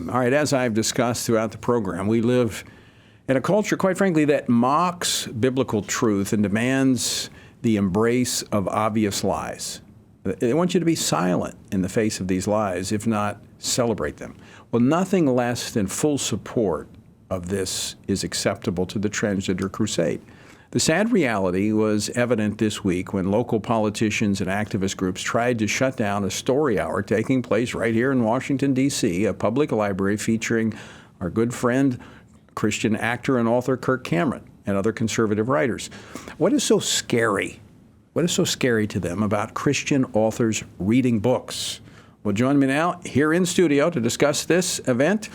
All right, as I've discussed throughout the program, we live in a culture, quite frankly, that mocks biblical truth and demands the embrace of obvious lies. They want you to be silent in the face of these lies, if not celebrate them. Well, nothing less than full support of this is acceptable to the transgender crusade. The sad reality was evident this week when local politicians and activist groups tried to shut down a story hour taking place right here in Washington, D.C., a public library featuring our good friend, Christian actor and author Kirk Cameron, and other conservative writers. What is so scary? What is so scary to them about Christian authors reading books? Well, join me now here in studio to discuss this event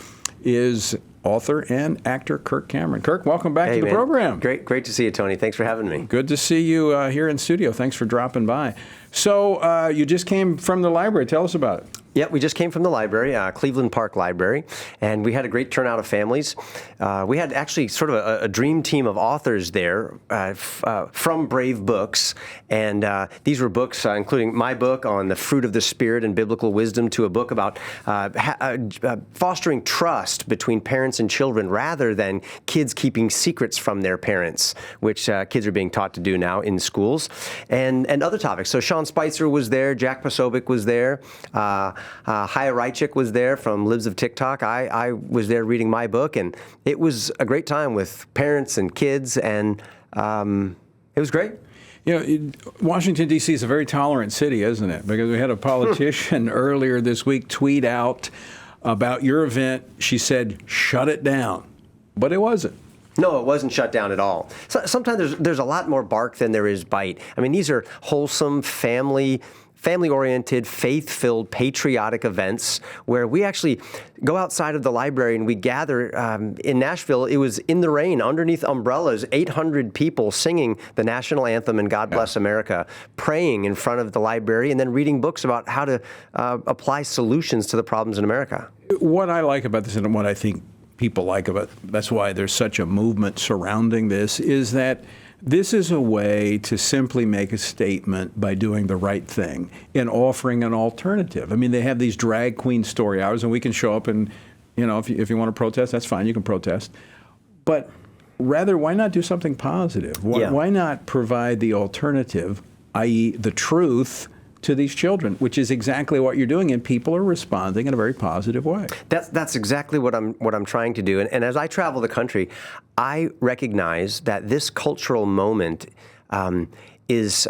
is author and actor Kirk Cameron. Kirk, welcome back to the program. Great to see you, Tony. Thanks for having me. Good to see you here in studio. Thanks for dropping by. So you just came from the library. Tell us about it. Yeah, we just came from the library, Cleveland Park Library, and we had a great turnout of families. We had actually sort of a dream team of authors there from Brave Books, and these were books including my book on the fruit of the Spirit and biblical wisdom, to a book about fostering trust between parents and children rather than kids keeping secrets from their parents, which kids are being taught to do now in schools, and other topics. So Sean Spicer was there, Jack Posobiec was there, Haya Reichik was there from Libs of TikTok. I was there reading my book, and it was a great time with parents and kids, and it was great. You know, Washington, D.C. is a very tolerant city, isn't it? Because we had a politician earlier this week tweet out about your event. She said, shut it down. But it wasn't. No, it wasn't shut down at all. So, sometimes there's a lot more bark than there is bite. I mean, these are wholesome, family-oriented, faith-filled, patriotic events where we actually go outside of the library and we gather. In Nashville, it was in the rain, underneath umbrellas, 800 people singing the national anthem and God Bless America, praying in front of the library, and then reading books about how to apply solutions to the problems in America. What I like about this, and what I think people like about it, that's why there's such a movement surrounding this, is that this is a way to simply make a statement by doing the right thing and offering an alternative. I mean, they have these drag queen story hours, and we can show up and, you know, if you want to protest, that's fine, you can protest. But rather, why not do something positive? Why not provide the alternative, i.e. the truth, to these children, which is exactly what you're doing, and people are responding in a very positive way. That's exactly what I'm trying to do. And as I travel the country, I recognize that this cultural moment is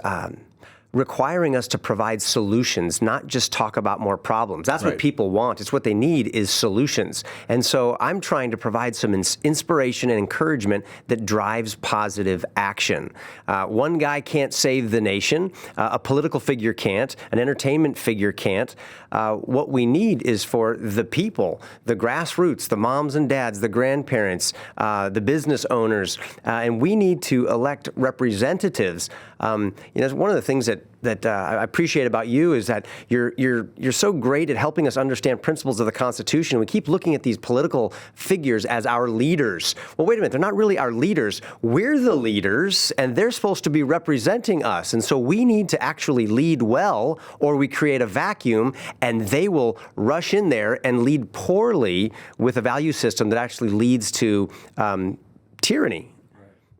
requiring us to provide solutions, not just talk about more problems. That's what people want. It's what they need is solutions. And so I'm trying to provide some inspiration and encouragement that drives positive action. One guy can't save the nation. A political figure can't. An entertainment figure can't. What we need is for the people, the grassroots, the moms and dads, the grandparents, the business owners, and we need to elect representatives. You know, one of the things that I appreciate about you is that you're so great at helping us understand principles of the Constitution. We keep looking at these political figures as our leaders. Well, wait a minute, they're not really our leaders. We're the leaders, and they're supposed to be representing us. And so we need to actually lead well, or we create a vacuum, and they will rush in there and lead poorly with a value system that actually leads to tyranny.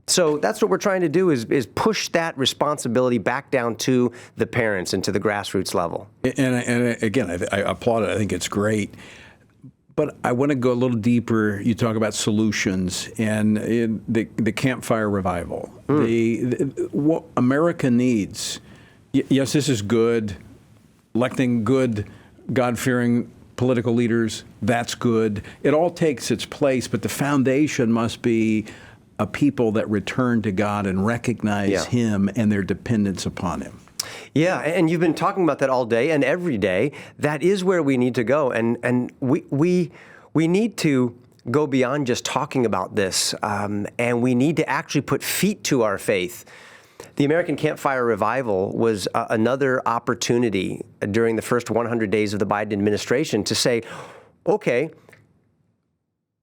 So that's what we're trying to do is push that responsibility back down to the parents and to the grassroots level. And again, I applaud it. I think it's great. But I want to go a little deeper. You talk about solutions and the campfire revival. What America needs, yes, this is good. Electing good, God-fearing political leaders, that's good. It all takes its place, but the foundation must be a people that return to God and recognize Him and their dependence upon Him. Yeah, and you've been talking about that all day and every day. That is where we need to go, and we need to go beyond just talking about this, and we need to actually put feet to our faith. The American Campfire Revival was another opportunity during the first 100 days of the Biden administration to say, okay,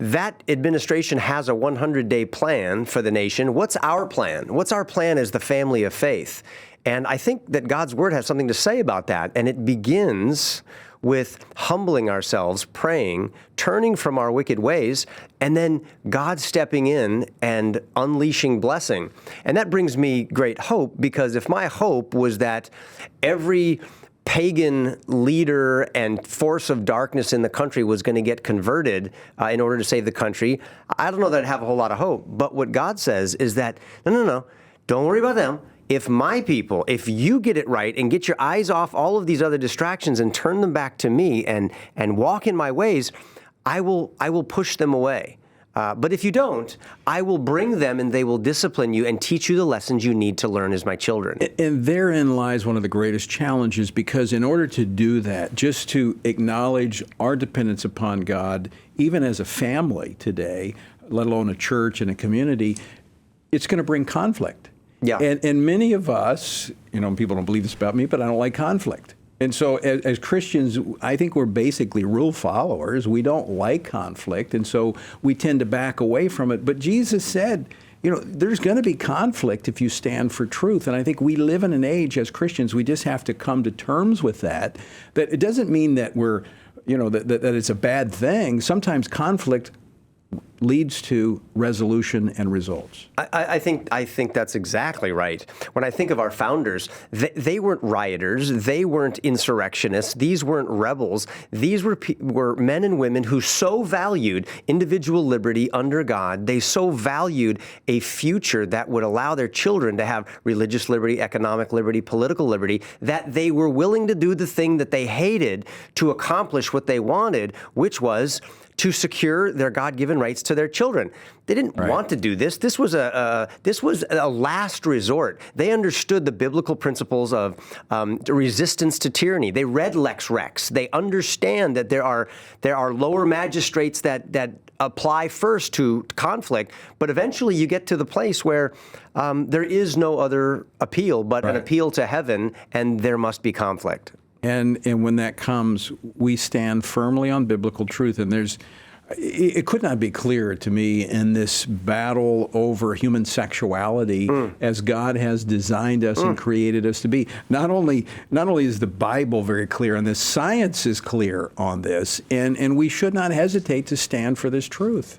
that administration has a 100-day plan for the nation. What's our plan? What's our plan as the family of faith? And I think that God's Word has something to say about that. And it begins with humbling ourselves, praying, turning from our wicked ways, and then God stepping in and unleashing blessing. And that brings me great hope, because if my hope was that every pagan leader and force of darkness in the country was going to get converted in order to save the country, I don't know that I'd have a whole lot of hope. But what God says is that, no, don't worry about them. If my people, if you get it right and get your eyes off all of these other distractions and turn them back to me and walk in my ways, I will push them away. But if you don't, I will bring them and they will discipline you and teach you the lessons you need to learn as my children. And therein lies one of the greatest challenges, because in order to do that, just to acknowledge our dependence upon God, even as a family today, let alone a church and a community, it's going to bring conflict. Yeah. And many of us, people don't believe this about me, but I don't like conflict. And so as Christians, I think we're basically rule followers. We don't like conflict, and so we tend to back away from it. But Jesus said, there's going to be conflict if you stand for truth. And I think we live in an age as Christians, we just have to come to terms with that. That it doesn't mean that we're, that it's a bad thing. Sometimes conflict leads to resolution and results. I think that's exactly right. When I think of our founders, they weren't rioters, they weren't insurrectionists, these weren't rebels. These were men and women who so valued individual liberty under God, they so valued a future that would allow their children to have religious liberty, economic liberty, political liberty, that they were willing to do the thing that they hated to accomplish what they wanted, which was to secure their God-given rights to their children. They didn't want to do this. This was a last resort. They understood the biblical principles of resistance to tyranny. They read Lex Rex. They understand that there are lower magistrates that apply first to conflict, but eventually you get to the place where there is no other appeal but an appeal to heaven, and there must be conflict. And when that comes, we stand firmly on biblical truth. And it could not be clearer to me in this battle over human sexuality as God has designed us and created us to be. Not only is the Bible very clear on this, science is clear on this, and we should not hesitate to stand for this truth.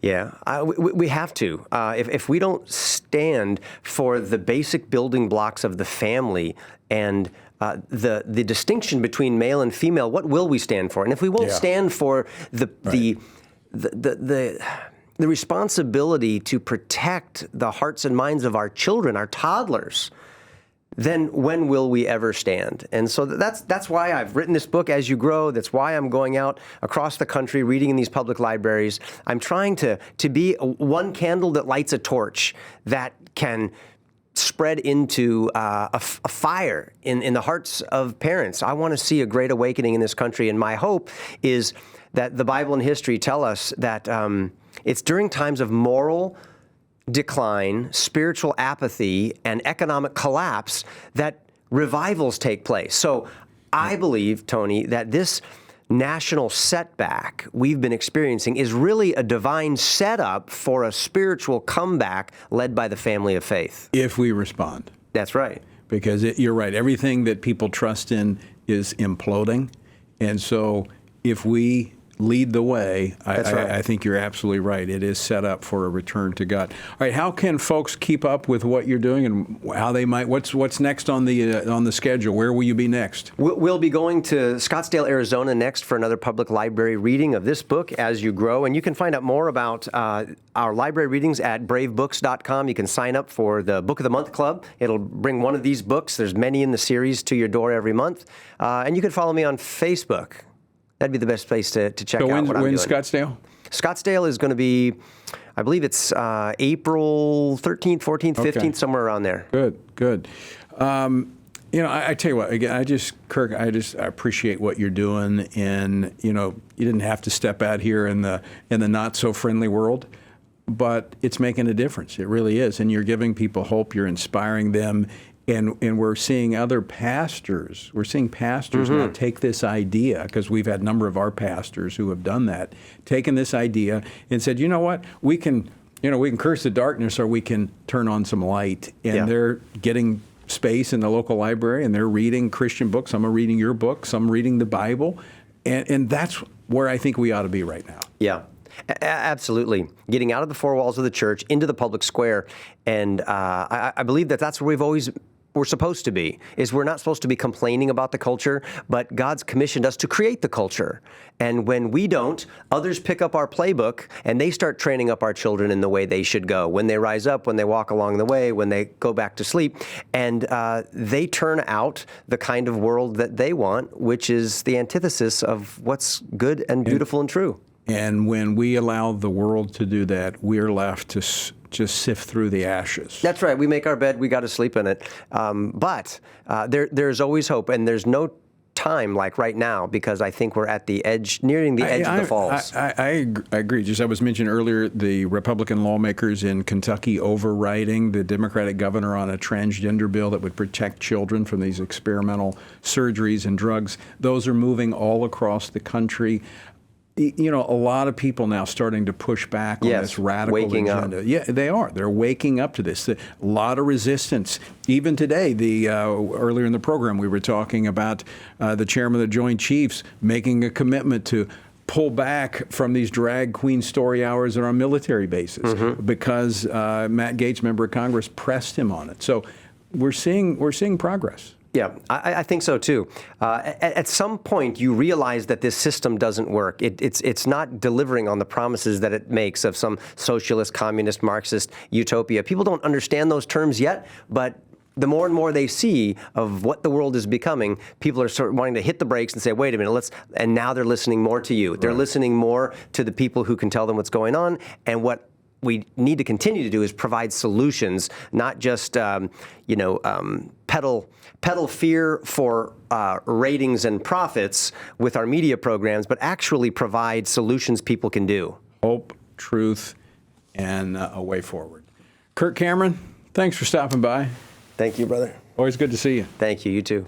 Yeah, we have to. If we don't stand for the basic building blocks of the family and the distinction between male and female, what will we stand for? And if we won't stand for the responsibility to protect the hearts and minds of our children, our toddlers, then when will we ever stand? And so that's why I've written this book, As You Grow. That's why I'm going out across the country reading in these public libraries. I'm trying to be one candle that lights a torch that can spread into a fire in the hearts of parents. I want to see a great awakening in this country, and my hope is that the Bible and history tell us that it's during times of moral decline, spiritual apathy, and economic collapse that revivals take place. So I believe, Tony, that this national setback we've been experiencing is really a divine setup for a spiritual comeback led by the family of faith. If we respond. That's right. Because you're right. Everything that people trust in is imploding. And so if we lead the way, I think you're absolutely right. It is set up for a return to God. All right, how can folks keep up with what you're doing, and how they might? What's next on the schedule? Where will you be next? We'll be going to Scottsdale, Arizona next for another public library reading of this book, As You Grow. And you can find out more about our library readings at bravebooks.com. You can sign up for the Book of the Month Club. It'll bring one of these books. There's many in the series to your door every month. And you can follow me on Facebook. That'd be the best place to check out what I'm doing. When's Scottsdale? Scottsdale is going to be, I believe it's April 13th, 14th, 15th, somewhere around there. Good. I tell you what, again, Kirk, I appreciate what you're doing, and you didn't have to step out here in the not so friendly world, but it's making a difference. It really is, and you're giving people hope. You're inspiring them. And we're seeing other pastors. We're seeing pastors now take this idea, because we've had a number of our pastors who have done that, taken this idea and said, you know what, we can curse the darkness, or we can turn on some light. And they're getting space in the local library, and they're reading Christian books. Some are reading your book. Some reading the Bible. And that's where I think we ought to be right now. Yeah. Absolutely. Getting out of the four walls of the church into the public square. And I believe that that's where we're supposed to be, is we're not supposed to be complaining about the culture, but God's commissioned us to create the culture. And when we don't, others pick up our playbook and they start training up our children in the way they should go, when they rise up, when they walk along the way, when they go back to sleep. And they turn out the kind of world that they want, which is the antithesis of what's good and beautiful and true. And when we allow the world to do that, we're left to just sift through the ashes. That's right. We make our bed, we got to sleep in it. But there's always hope, and there's no time like right now, because I think we're at the edge, nearing the edge of the falls. I agree. Just I was mentioned earlier, the Republican lawmakers in Kentucky overriding the Democratic governor on a transgender bill that would protect children from these experimental surgeries and drugs. Those are moving all across the country. You know, a lot of people now starting to push back on this radical agenda. Up. Yeah, they are. They're waking up to this. A lot of resistance. Even today, earlier in the program, we were talking about the chairman of the Joint Chiefs making a commitment to pull back from these drag queen story hours at our military bases because Matt Gaetz, member of Congress, pressed him on it. So we're seeing progress. Yeah, I think so too. At some point, you realize that this system doesn't work. It's not delivering on the promises that it makes of some socialist, communist, Marxist utopia. People don't understand those terms yet, but the more and more they see of what the world is becoming, people are sort of wanting to hit the brakes and say, wait a minute, and now they're listening more to you. They're listening more to the people who can tell them what's going on, and what we need to continue to do is provide solutions, not just peddle fear for ratings and profits with our media programs, but actually provide solutions people can do. Hope, truth, and a way forward. Kirk Cameron, thanks for stopping by. Thank you, brother. Always good to see you. Thank you. You too.